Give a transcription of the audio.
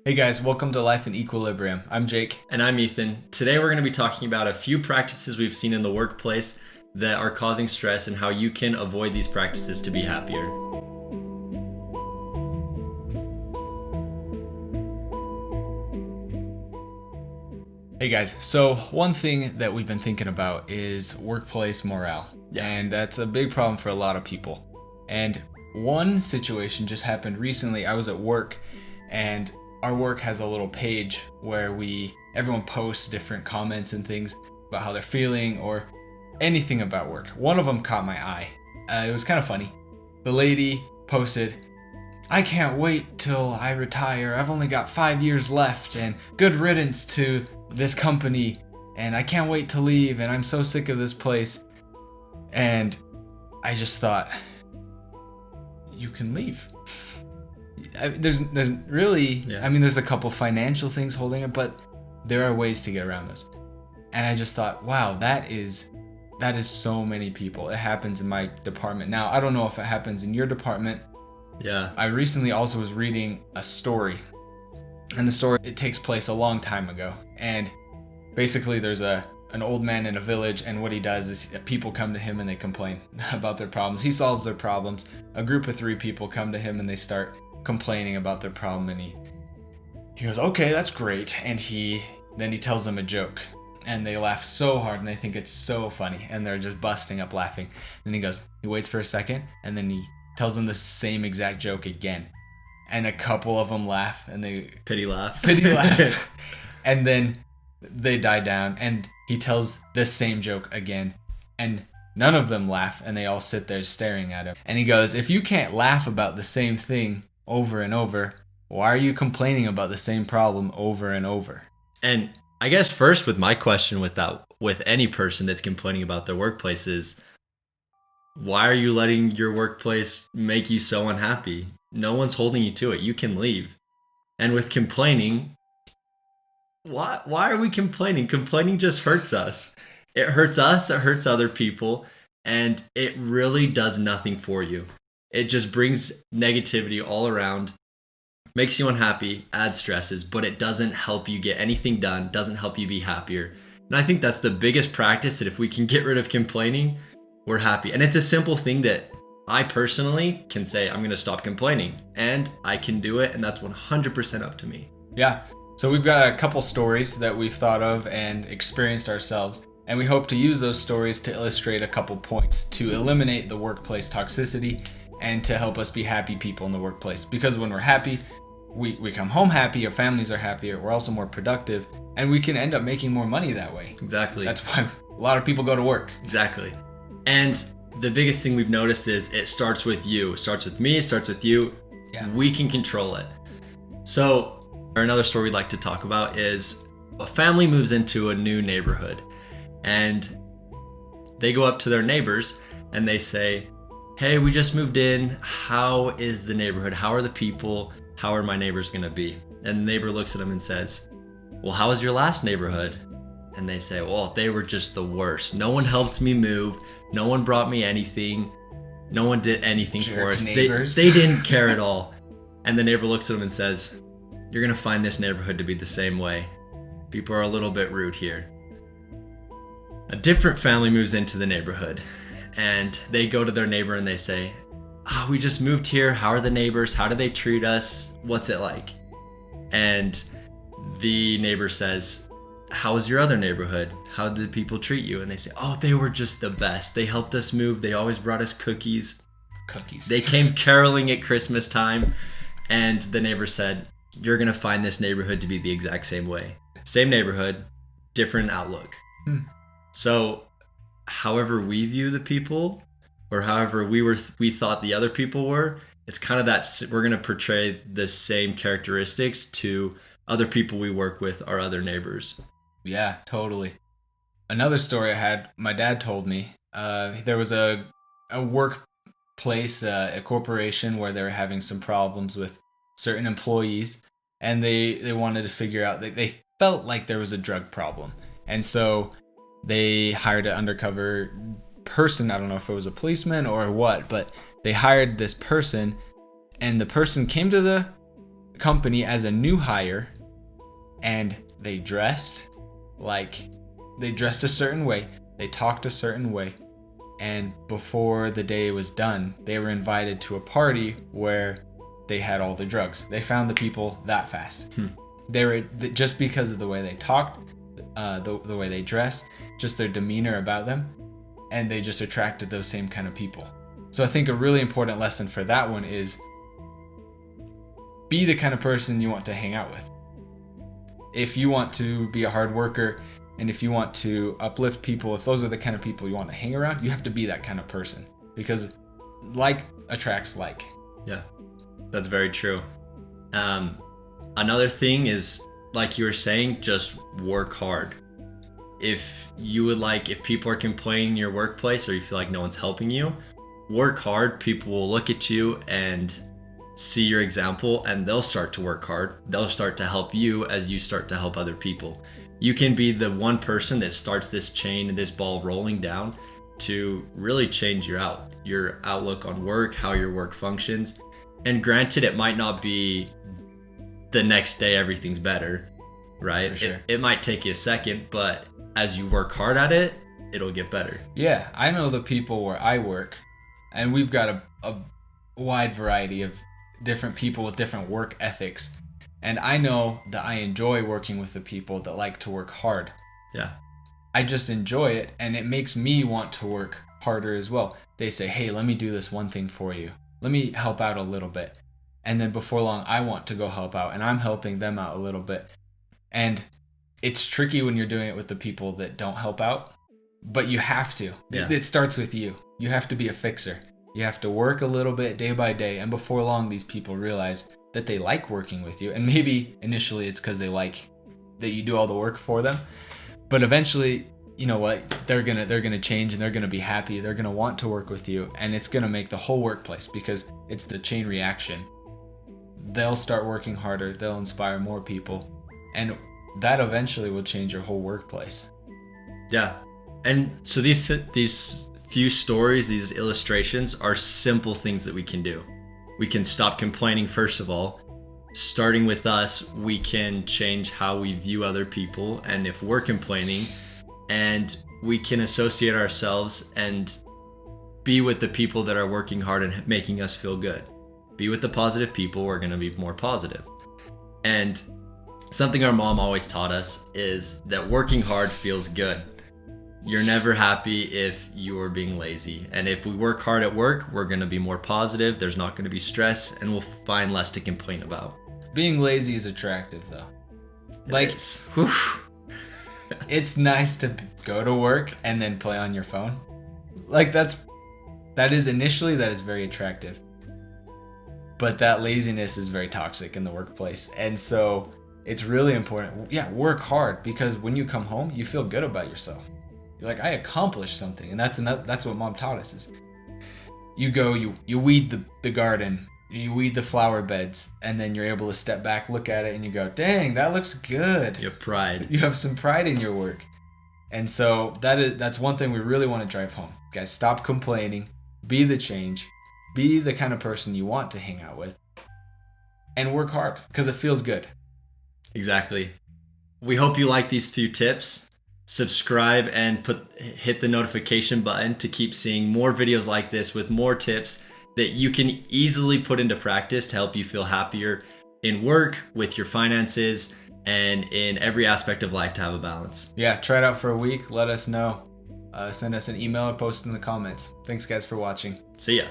Hey guys, welcome to Life in Equilibrium. I'm Jake. And I'm Ethan. Today we're going to be talking about a few practices we've seen in the workplace that are causing stress and how you can avoid these practices to be happier. Hey guys, so one thing that we've been thinking about is workplace morale. Yeah. And that's a big problem for a lot of people. And one situation just happened recently. I was at work and our work has a little page where everyone posts different comments and things about how they're feeling or anything about work. One of them caught my eye. It was kind of funny. The lady posted, "I can't wait till I retire. I've only got 5 years left and good riddance to this company and I can't wait to leave and I'm so sick of this place." And I just thought, you can leave. There's really, Yeah. there's a couple financial things holding it, but there are ways to get around this. And I just thought, wow, that is so many people. It happens in my department. Now, I don't know if it happens in your department. Yeah. I recently also was reading a story, and the story, it takes place a long time ago. And basically there's an old man in a village, and what he does is people come to him and they complain about their problems. He solves their problems. A group of 3 people come to him and they start complaining about their problem, and he goes, "Okay, that's great." And then he tells them a joke, and they laugh so hard and they think it's so funny and they're just busting up laughing. Then he waits for a second, and then he tells them the same exact joke again, and a couple of them laugh and they Pity laugh. and then they die down, and he tells the same joke again, and none of them laugh, and they all sit there staring at him. And he goes, "If you can't laugh about the same thing over and over, why are you complaining about the same problem over and over?" And I guess first with my question with any person that's complaining about their workplace is, why are you letting your workplace make you so unhappy? No one's holding you to it. You can leave. And with complaining, why are we complaining? Complaining just hurts us. It hurts us, it hurts other people, and it really does nothing for you. It just brings negativity all around, makes you unhappy, adds stresses, but it doesn't help you get anything done, doesn't help you be happier. And I think that's the biggest practice, that if we can get rid of complaining, we're happy. And it's a simple thing that I personally can say, I'm going to stop complaining, and I can do it, and that's 100% up to me. Yeah. So we've got a couple stories that we've thought of and experienced ourselves, and we hope to use those stories to illustrate a couple points to eliminate the workplace toxicity and to help us be happy people in the workplace. Because when we're happy, we come home happy, our families are happier, we're also more productive, and we can end up making more money that way. Exactly. That's why a lot of people go to work. Exactly. And the biggest thing we've noticed is it starts with you. It starts with me, it starts with you. Yeah. We can control it. So another story we'd like to talk about is a family moves into a new neighborhood, and they go up to their neighbors and they say, "Hey, we just moved in. How is the neighborhood? How are the people? How are my neighbors going to be?" And the neighbor looks at them and says, "Well, how was your last neighborhood?" And they say, "Well, they were just the worst. No one helped me move. No one brought me anything. No one did anything for us. They didn't care at all." And the neighbor looks at them and says, "You're going to find this neighborhood to be the same way. People are a little bit rude here." A different family moves into the neighborhood, and they go to their neighbor and they say, "We just moved here. How are the neighbors? How do they treat us? What's it like?" And the neighbor says, "How was your other neighborhood? How did people treat you?" And they say, "Oh, they were just the best. They helped us move. They always brought us cookies. They came caroling at Christmas time." And the neighbor said, "You're going to find this neighborhood to be the exact same way. Same neighborhood, different outlook." So however we view the people, or however we thought the other people were, it's kind of that we're going to portray the same characteristics to other people we work with, our other neighbors. Yeah, totally. Another story I had, my dad told me, there was a workplace, a corporation where they were having some problems with certain employees, and they wanted to figure out, they felt like there was a drug problem. And so they hired an undercover person. I don't know if it was a policeman or what, but they hired this person, and the person came to the company as a new hire, and they dressed a certain way, they talked a certain way, and before the day was done, they were invited to a party where they had all the drugs. They found the people that fast. They were just because of the way they talked, the way they dressed, just their demeanor about them, and they just attracted those same kind of people. So I think a really important lesson for that one is be the kind of person you want to hang out with. If you want to be a hard worker and if you want to uplift people, if those are the kind of people you want to hang around, you have to be that kind of person, because like attracts like. Yeah, that's very true. Another thing is, like you were saying, just work hard. If people are complaining in your workplace, or you feel like no one's helping you, work hard. People will look at you and see your example, and they'll start to work hard. They'll start to help you as you start to help other people. You can be the one person that starts this chain and this ball rolling down to really change your outlook on work, how your work functions. And granted, it might not be the next day everything's better, right? For sure. It might take you a second, but as you work hard at it, it'll get better. Yeah, I know the people where I work, and we've got a wide variety of different people with different work ethics. And I know that I enjoy working with the people that like to work hard. Yeah. I just enjoy it, and it makes me want to work harder as well. They say, hey, let me do this one thing for you. Let me help out a little bit. And then before long, I want to go help out, and I'm helping them out a little bit. And it's tricky when you're doing it with the people that don't help out, but you have to. Yeah. It starts with you. You have to be a fixer. You have to work a little bit day by day, and before long, these people realize that they like working with you. And maybe initially it's because they like that you do all the work for them, but eventually, you know what, they're gonna change, and they're gonna be happy. They're gonna want to work with you, and it's gonna make the whole workplace, because it's the chain reaction. They'll start working harder. They'll inspire more people, and that eventually will change your whole workplace. Yeah. And so these few stories, these illustrations are simple things that we can do. We can stop complaining, first of all. Starting with us, we can change how we view other people, and if we're complaining, and we can associate ourselves and be with the people that are working hard and making us feel good. Be with the positive people, we're going to be more positive. And something our mom always taught us is that working hard feels good. You're never happy if you are being lazy. And if we work hard at work, we're going to be more positive. There's not going to be stress, and we'll find less to complain about. Being lazy is attractive, though. It's nice to go to work and then play on your phone. That is very attractive. But that laziness is very toxic in the workplace. And so it's really important. Yeah, work hard, because when you come home, you feel good about yourself. You're like, I accomplished something. And that's what mom taught us is you go, you weed the garden, you weed the flower beds, and then you're able to step back, look at it, and you go, dang, that looks good. You have pride. You have some pride in your work. And so that's one thing we really want to drive home. Guys, stop complaining. Be the change. Be the kind of person you want to hang out with. And work hard, because it feels good. Exactly. We hope you like these few tips. Subscribe and hit the notification button to keep seeing more videos like this with more tips that you can easily put into practice to help you feel happier in work, with your finances, and in every aspect of life to have a balance. Yeah, try it out for a week. Let us know. Send us an email or post in the comments. Thanks, guys, for watching. See ya.